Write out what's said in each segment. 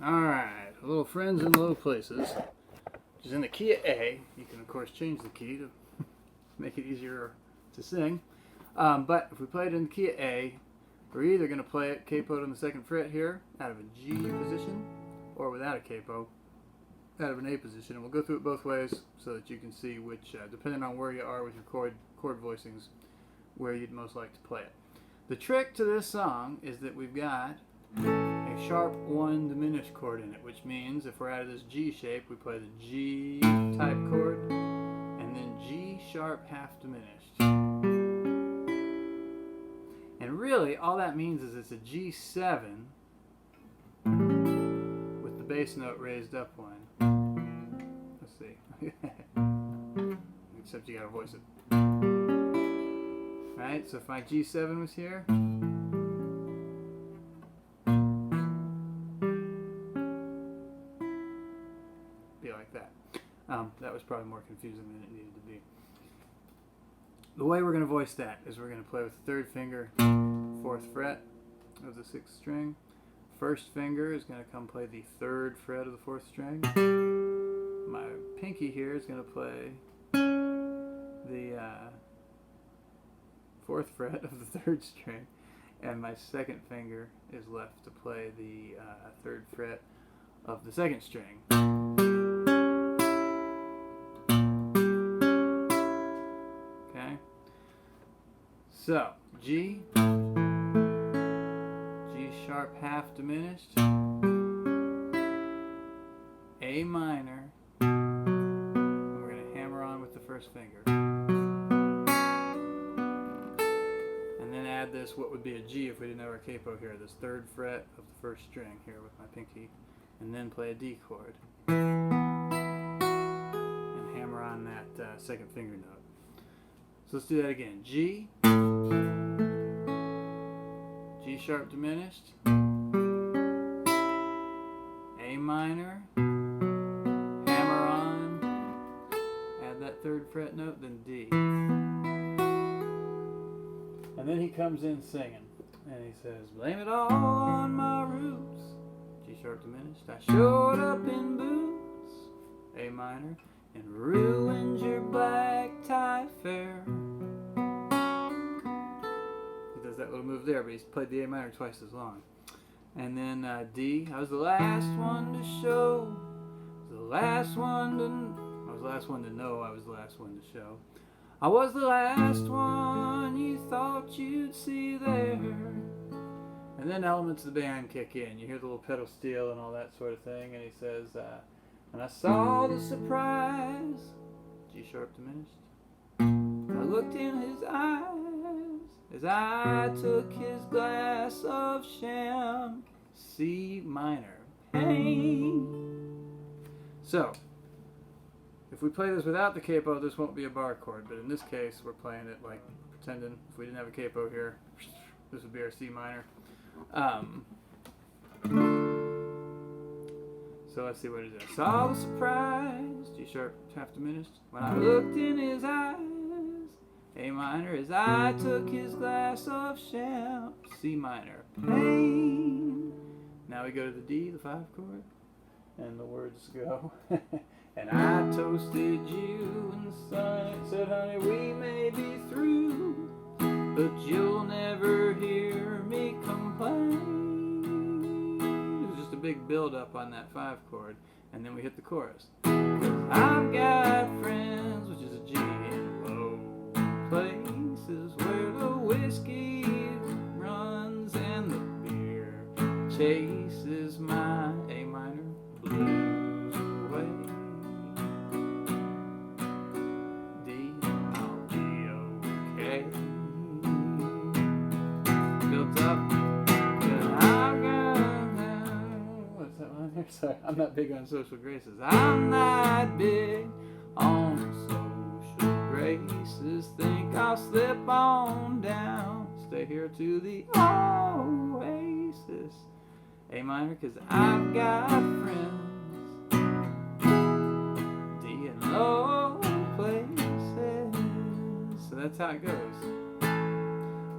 Alright, little friends in low places, which is in the key of A. You can, of course, change the key to make it easier to sing. But if we play it in the key of A, we're either going to play it capoed on the 2nd fret here, out of a G position, or without a capo, out of an A position. And we'll go through it both ways so that you can see which, depending on where you are with your chord voicings, where you'd most like to play it. The trick to this song is that we've got a sharp 1 diminished chord in it, which means if we're out of this G shape, we play the G type chord, and then G sharp half diminished. And really, all that means is it's a G7 with the bass note raised up 1. Let's see. Except you gotta voice it. Right, so if my G7 was here, be like that. That was probably more confusing than it needed to be. The way we're going to voice that is we're going to play with the 3rd finger, 4th fret of the 6th string. 1st finger is going to come play the 3rd fret of the 4th string. My pinky here is going to play the 4th fret of the 3rd string, and my 2nd finger is left to play the 3rd fret of the 2nd string. Okay, so G, G sharp half diminished, A minor, and we're going to hammer on with the 1st finger. Add this, what would be a G if we didn't have our capo here, this 3rd fret of the 1st string here with my pinky, and then play a D chord and hammer on that 2nd finger note. So let's do that again. G, G sharp diminished, A minor, hammer on, add that 3rd fret note, then D. And then he comes in singing, and he says, blame it all on my roots, G sharp diminished. I showed up in boots, A minor, and ruined your black tie fair. He does that little move there, but he's played the A minor twice as long. And then D, I was the last one to show, I was the last one to know, I was the last one to show. I was the last one you thought you'd see there. And then elements of the band kick in. You hear the little pedal steel and all that sort of thing. And he says, and I saw the surprise, G sharp diminished. I looked in his eyes as I took his glass of sham, C minor, pain. So, if we play this without the capo, this won't be a bar chord, but in this case, we're playing it like pretending if we didn't have a capo here, this would be our C minor. So let's see what it is. Saw the surprise, G sharp half diminished, when I looked in his eyes, A minor, as I took his glass of sham, C minor, pain. Now we go to the D, the 5 chord, and the words go. And I toasted you in the sun and said, honey, we may be through, but you'll never hear me complain. It was just a big build up on that 5 chord, and then we hit the chorus. I've got friends, which is a G, in low places where the whiskey runs and the beer chases my A minor blues away. Sorry, I'm not big on social graces. I'm not big on social graces. Think I'll slip on down, stay here to the oasis, A minor, cause I've got friends, D in low places. So that's how it goes.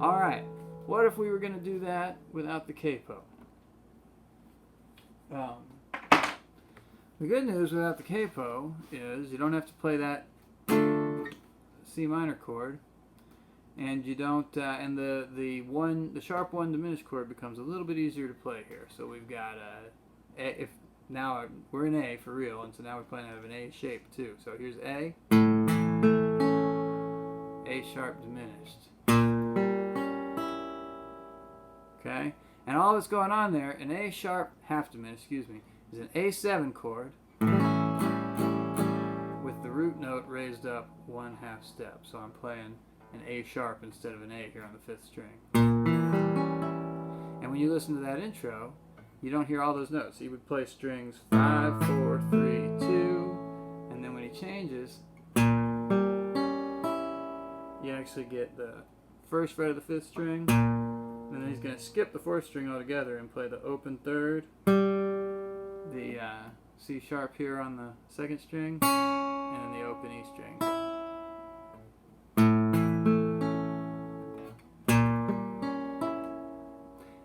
Alright, what if we were going to do that without the capo? The good news without the capo is you don't have to play that C minor chord, and you don't, and the sharp one diminished chord becomes a little bit easier to play here. So we've got if now we're in A for real, and so now we're playing out of an A shape too. So here's A sharp diminished. Okay, and all that's going on there, an A sharp half diminished, excuse me, is an A7 chord with the root note raised up 1/2 step. So I'm playing an A sharp instead of an A here on the 5th string. And when you listen to that intro, you don't hear all those notes. He would play strings 5, 4, 3, 2, and then when he changes, you actually get the 1st fret of the 5th string, and then he's going to skip the 4th string altogether and play the open 3rd, the C sharp here on the 2nd string, and then the open E string.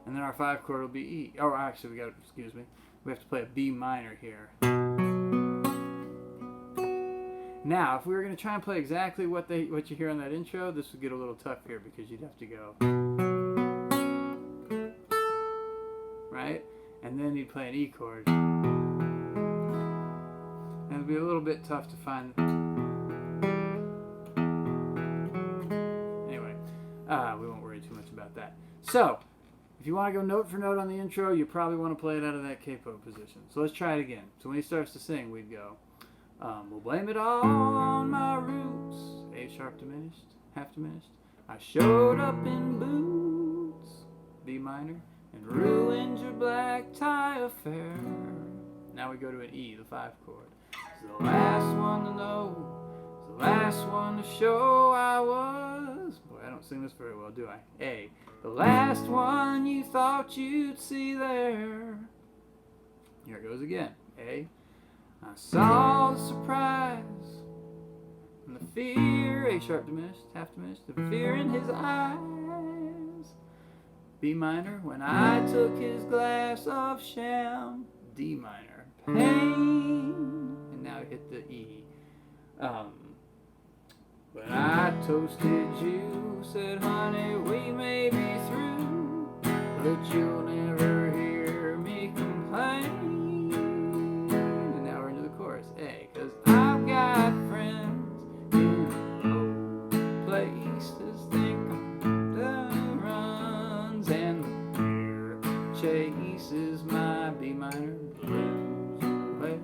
And then our 5 chord will be E. Oh, actually, we have to play a B minor here. Now, if we were going to try and play exactly what you hear on that intro, this would get a little tough here because you'd have to go, right? And then you'd play an E chord. And it'd be a little bit tough to find. Anyway, we won't worry too much about that. So, if you want to go note for note on the intro, you probably want to play it out of that capo position. So let's try it again. So when he starts to sing, we'd go, we'll blame it all on my roots. A sharp diminished, half diminished. I showed up in boots, B minor, and ruined your black tie affair. Now we go to an E, the 5 chord. It's the last one to know, it's the last one to show I was. Boy, I don't sing this very well, do I? A. The last one you thought you'd see there. Here it goes again. A. I saw the surprise and the fear, A sharp diminished, half diminished, the fear in his eyes. B minor, when I took his glass of sham. D minor, pain. And now hit the E. When I toasted you, said, honey, we may be through, but you'll never hear me complain. And now we're into the chorus, A, because I've got friends in low places, think I'm done runs, and the fear chases my B minor blues away.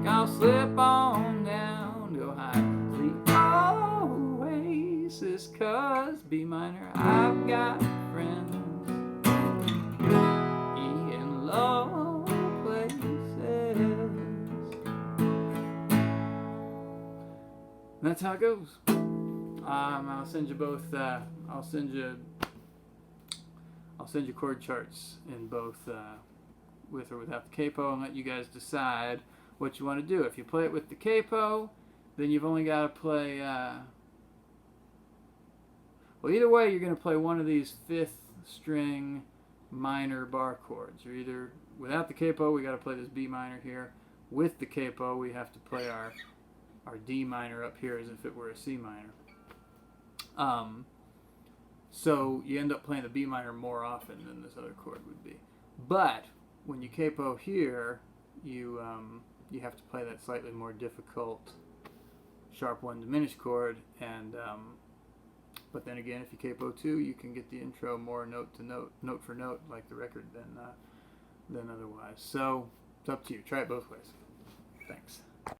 I'll slip on down, go high the oasis, cause B minor, I've got friends in low places. And that's how it goes. I'll send you both. I'll send you chord charts in both with or without the capo, and let you guys decide what you want to do. If you play it with the capo, then you've only got to play, well, either way, you're going to play one of these 5th string minor bar chords. Or either, without the capo, we got to play this B minor here. With the capo, we have to play our D minor up here as if it were a C minor. So you end up playing the B minor more often than this other chord would be. But when you capo here, you have to play that slightly more difficult sharp 1 diminished chord, and but then again, if you capo too, you can get the intro more note to note, note for note, like the record, than otherwise. So it's up to you. Try it both ways. Thanks.